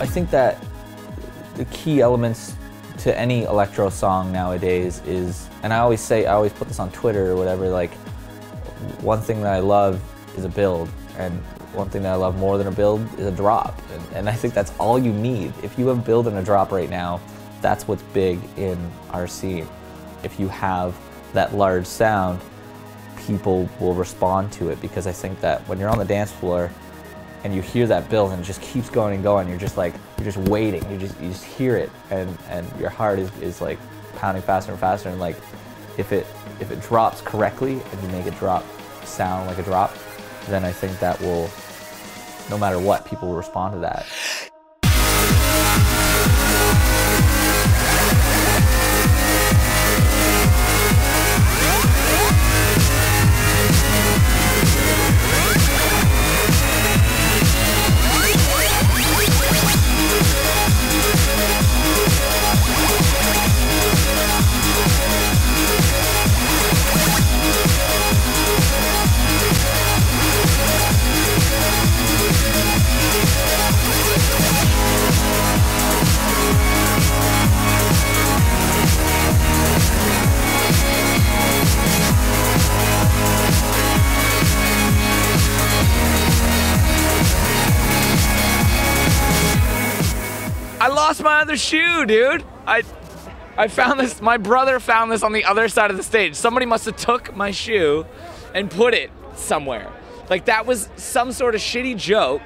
I think that the key elements to any electro song nowadays is, and I always put this on Twitter or whatever, like, one thing that I love is a build, and one thing that I love more than a build is a drop. And I think that's all you need. If you have a build and a drop right now, that's what's big in our scene. If you have that large sound, people will respond to it, because I think that when you're on the dance floor and you hear that build and it just keeps going and going, you're just waiting, you just hear it, and your heart is like pounding faster and faster, and like if it drops correctly and you make it drop sound like a drop, then I think that will, no matter what, people will respond to that. I lost my other shoe, dude. I found this, my brother found this on the other side of the stage. Somebody must have took my shoe and put it somewhere. Like, that was some sort of shitty joke,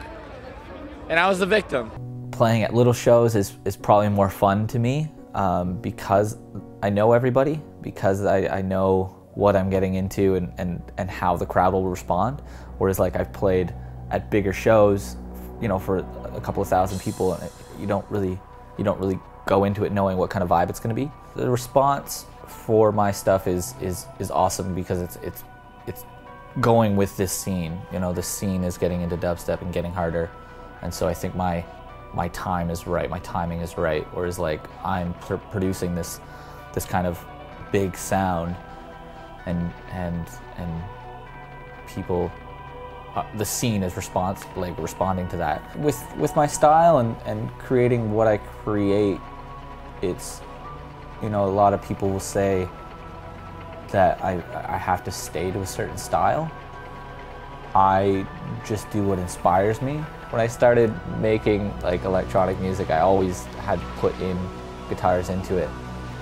and I was the victim. Playing at little shows is probably more fun to me, because I know everybody, because I know what I'm getting into and how the crowd will respond. Whereas, like, I've played at bigger shows, you know, for a couple of thousand people, and you don't really go into it knowing what kind of vibe it's going to be. The response for my stuff is awesome, because it's going with this scene. You know, the scene is getting into dubstep and getting harder, and so I think my time is right, my timing is right. Whereas, like, I'm producing this kind of big sound, and people, the scene is responding to that. With my style and creating what I create, it's, you know, a lot of people will say that I have to stay to a certain style. I just do what inspires me. When I started making, like, electronic music, I always had to put in guitars into it,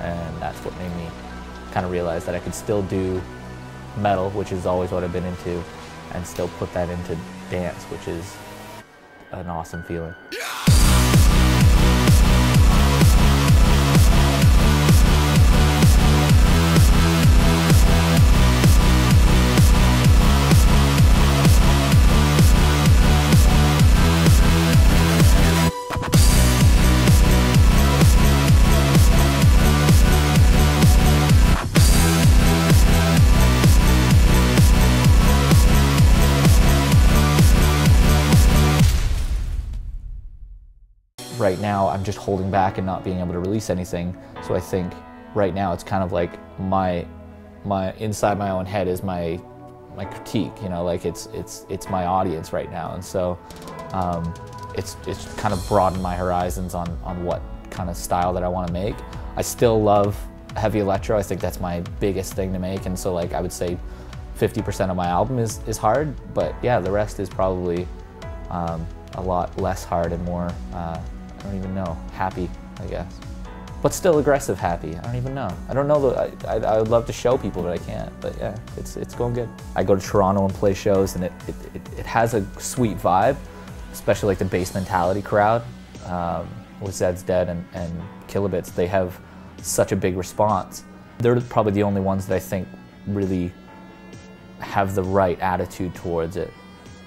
and that's what made me kind of realize that I could still do metal, which is always what I've been into, and still put that into dance, which is an awesome feeling. Right now, I'm just holding back and not being able to release anything. So I think right now it's kind of like my inside my own head is my critique. You know, like it's my audience right now, and so it's kind of broadened my horizons on what kind of style that I want to make. I still love heavy electro. I think that's my biggest thing to make, and so, like, I would say 50% of my album is hard, but yeah, the rest is probably a lot less hard and more, I don't even know, happy, I guess. But still aggressive happy, I don't even know. I don't know, I would love to show people, but I can't. But yeah, it's going good. I go to Toronto and play shows, and it has a sweet vibe, especially like the bass mentality crowd, with Zed's Dead and Kilobits, they have such a big response. They're probably the only ones that I think really have the right attitude towards it,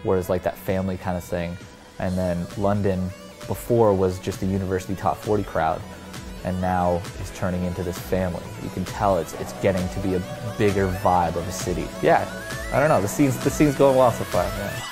whereas like that family kind of thing. And then London before was just a university top 40 crowd, and now is turning into this family. You can tell it's getting to be a bigger vibe of a city. Yeah, I don't know, the scene's going well so far. Yeah.